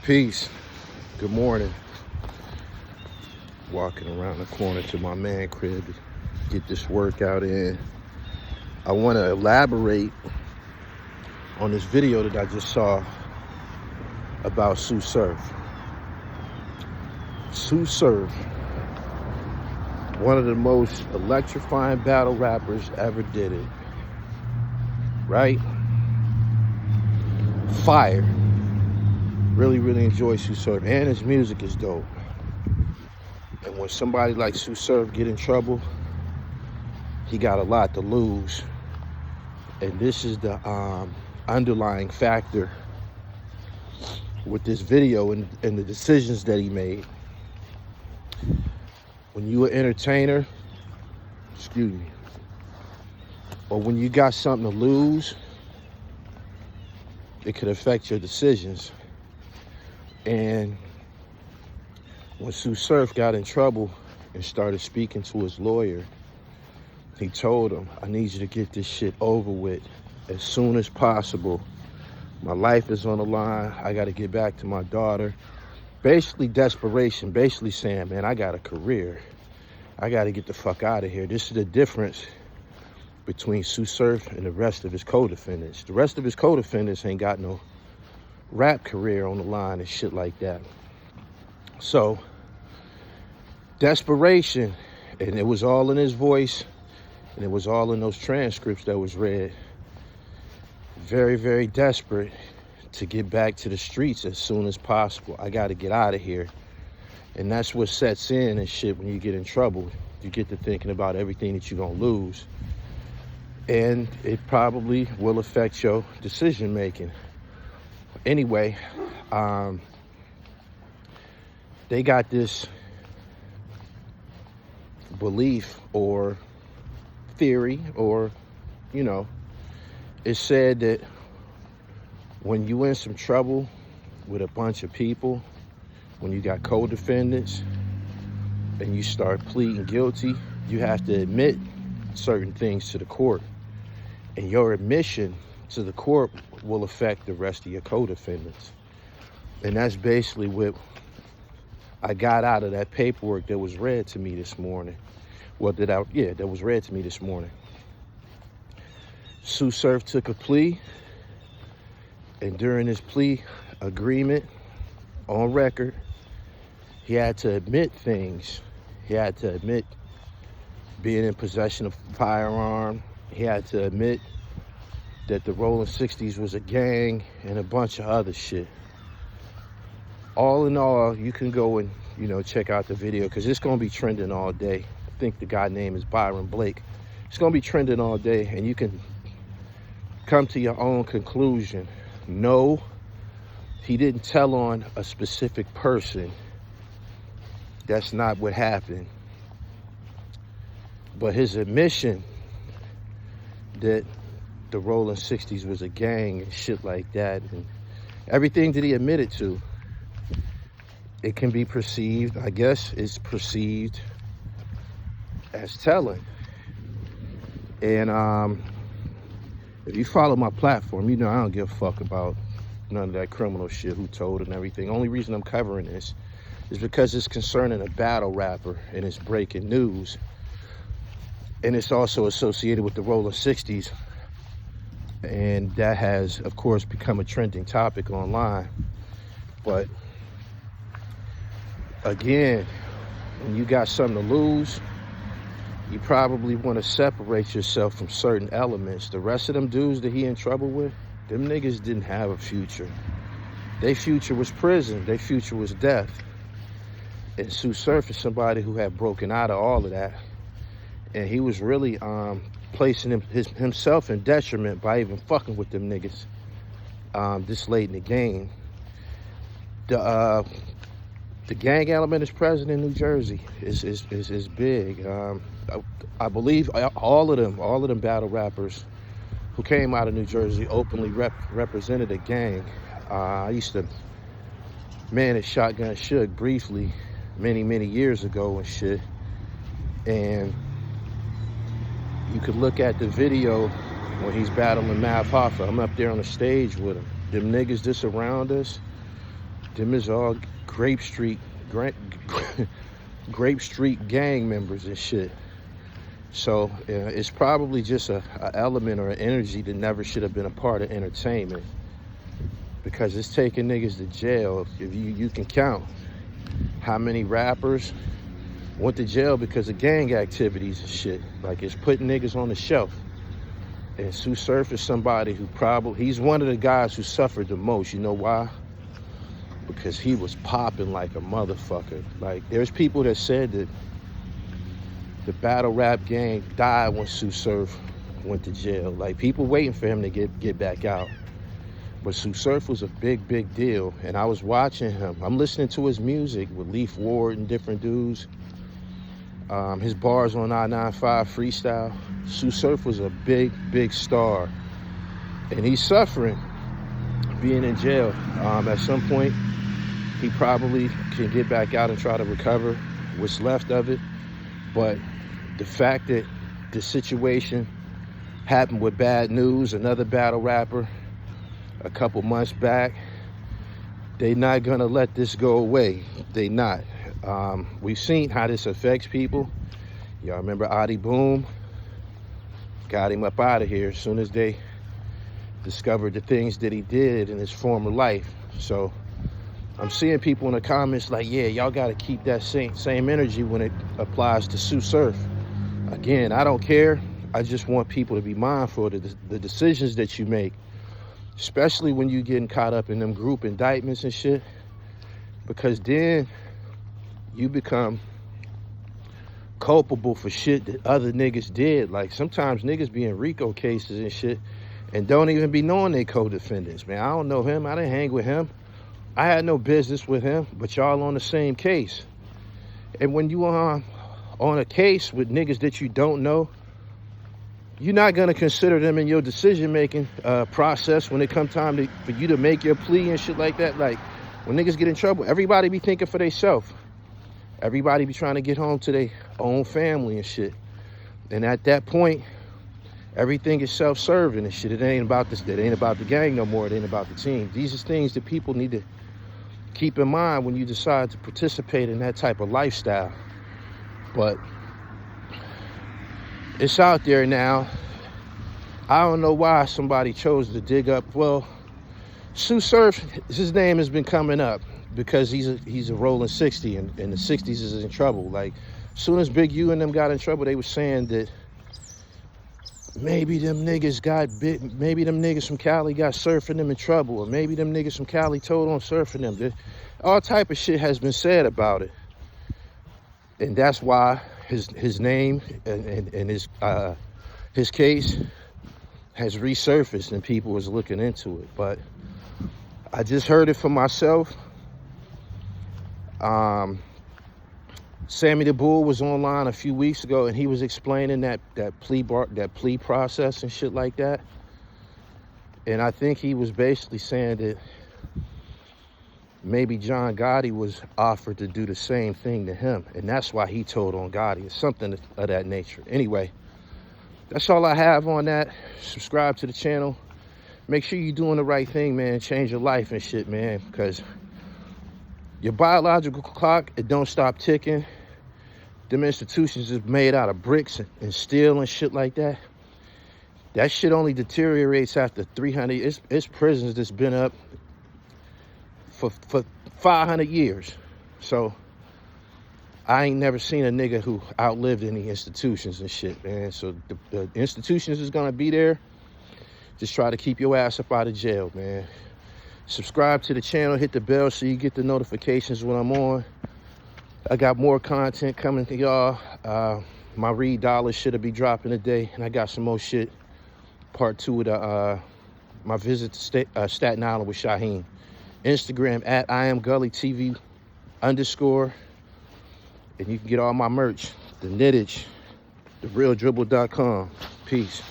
Peace. Good morning. Walking around the corner to my man crib to get this workout in. I want to elaborate on this video that I just saw about Tsu Surf. Tsu Surf, one of the most electrifying battle rappers ever did it. Right? Fire. Really enjoy Tsu Surf, and his music is dope. And when somebody like Tsu Surf get in trouble, he got a lot to lose. And this is the underlying factor with this video and the decisions that he made. When you an entertainer, or when you got something to lose, it could affect your decisions. And when Tsu Surf got in trouble and started speaking to his lawyer, he told him, I need you to get this shit over with as soon as possible. My life is on the line. I got to get back to my daughter. Basically desperation, basically saying, man, I got a career. I got to get the fuck out of here. This is the difference between Tsu Surf and the rest of his co-defendants. The rest of his co-defendants ain't got no rap career on the line and shit like that. So, desperation, and it was all in his voice, and it was all in those transcripts that was read. Very desperate to get back to the streets as soon as possible. I got to get out of here. And that's what sets in and shit when you get in trouble. You get to thinking about everything that you're going to lose. And it probably will affect your decision making. Anyway, they got this belief or theory, or, it's said that when you in some trouble with a bunch of people, when you got co-defendants and you start pleading guilty, you have to admit certain things to the court. And your admission to the court will affect the rest of your co-defendants. And that's basically what I got out of that paperwork that was read to me this morning. That was read to me this morning. Tsu Surf took a plea, and during his plea agreement, on record, he had to admit things. He had to admit being in possession of a firearm. He had to admit that the Rollin 60's was a gang and a bunch of other shit. All in all, you can go and, check out the video because it's going to be trending all day. I think the guy's name is Byron Blake. It's going to be trending all day, and you can come to your own conclusion. No, he didn't tell on a specific person. That's not what happened. But his admission that the Rollin 60's was a gang and shit like that, and everything that he admitted to, it can be perceived, I guess it's perceived as telling. And if you follow my platform, I don't give a fuck about none of that criminal shit, who told and everything. Only reason I'm covering this is because it's concerning a battle rapper and it's breaking news. And it's also associated with the Rollin 60's. And that has, of course, become a trending topic online. But again, when you got something to lose, you probably want to separate yourself from certain elements. The rest of them dudes that he in trouble with, them niggas didn't have a future. Their future was prison. Their future was death. And Tsu Surf is somebody who had broken out of all of that. And he was really placing himself in detriment by even fucking with them niggas this late in the game. The gang element is present in New Jersey. Is big. I believe all of them battle rappers who came out of New Jersey openly represented a gang. I used to manage Shotgun Suge briefly many years ago and shit. And you could look at the video when he's battling Mav Hoffa. I'm up there on the stage with him. Them niggas just around us, Them is all Grape Street, Grape Street gang members and shit. So it's probably just a element or an energy that never should have been a part of entertainment, because it's taking niggas to jail. If you can count how many rappers went to jail because of gang activities and shit. Like, it's putting niggas on the shelf. And Tsu Surf is somebody who he's one of the guys who suffered the most. You know why? Because he was popping like a motherfucker. Like, there's people that said that the battle rap gang died when Tsu Surf went to jail. Like, people waiting for him to get back out. But Tsu Surf was a big deal. And I was watching him. I'm listening to his music with Leaf Ward and different dudes. His bars on I-95 freestyle. Tsu Surf was a big star. And he's suffering being in jail. At some point, he probably can get back out and try to recover what's left of it. But the fact that the situation happened with Bad News, another battle rapper, a couple months back, they not gonna let this go away. They not. We've seen how this affects people. Y'all remember Adi Boom? Got him up out of here as soon as they discovered the things that he did in his former life. So I'm seeing people in the comments like, yeah, y'all gotta keep that same energy when it applies to Tsu Surf. Again, I don't care. I just want people to be mindful of the decisions that you make, especially when you getting caught up in them group indictments and shit, because then you become culpable for shit that other niggas did. Like, sometimes niggas be in RICO cases and shit and don't even be knowing they co-defendants, man. I don't know him. I didn't hang with him. I had no business with him, but y'all on the same case. And when you are on a case with niggas that you don't know, you're not gonna consider them in your decision-making process when it come time for you to make your plea and shit like that. Like, when niggas get in trouble, everybody be thinking for themselves. Everybody be trying to get home to their own family and shit. And at that point, everything is self-serving and shit. It ain't about this. It ain't about the gang no more. It ain't about the team. These are things that people need to keep in mind when you decide to participate in that type of lifestyle. But it's out there now. I don't know why somebody chose to dig up. Well, Tsu Surf, his name has been coming up because he's a rolling 60, and the 60's is in trouble. Like, as soon as Big U and them got in trouble, they were saying that maybe them niggas got bit, maybe them niggas from Cali got surfing them in trouble, or maybe them niggas from Cali told on surfing them. All type of shit has been said about it. And that's why his name and his case has resurfaced and people was looking into it. But I just heard it for myself. Sammy the Bull was online a few weeks ago, and he was explaining that plea process and shit like that. And I think he was basically saying that maybe John Gotti was offered to do the same thing to him, and that's why he told on Gotti. It's something of that nature. Anyway, that's all I have on that. Subscribe to the channel. Make sure you're doing the right thing, man. Change your life and shit, man, because your biological clock, it don't stop ticking. Them institutions is made out of bricks and steel and shit like that. That shit only deteriorates after 300. It's prisons that's been up for 500 years. So I ain't never seen a nigga who outlived any institutions and shit, man. So the institutions is gonna be there. Just try to keep your ass up out of jail, man. Subscribe to the channel, hit the bell so you get the notifications when I'm on. I got more content coming to y'all. My Read Dollars should be dropping today, and I got some more shit. Part 2 of my visit to Staten Island with Shaheen. Instagram at IamGullyTV_. And you can get all my merch, the knittage, therealdribble.com. Peace.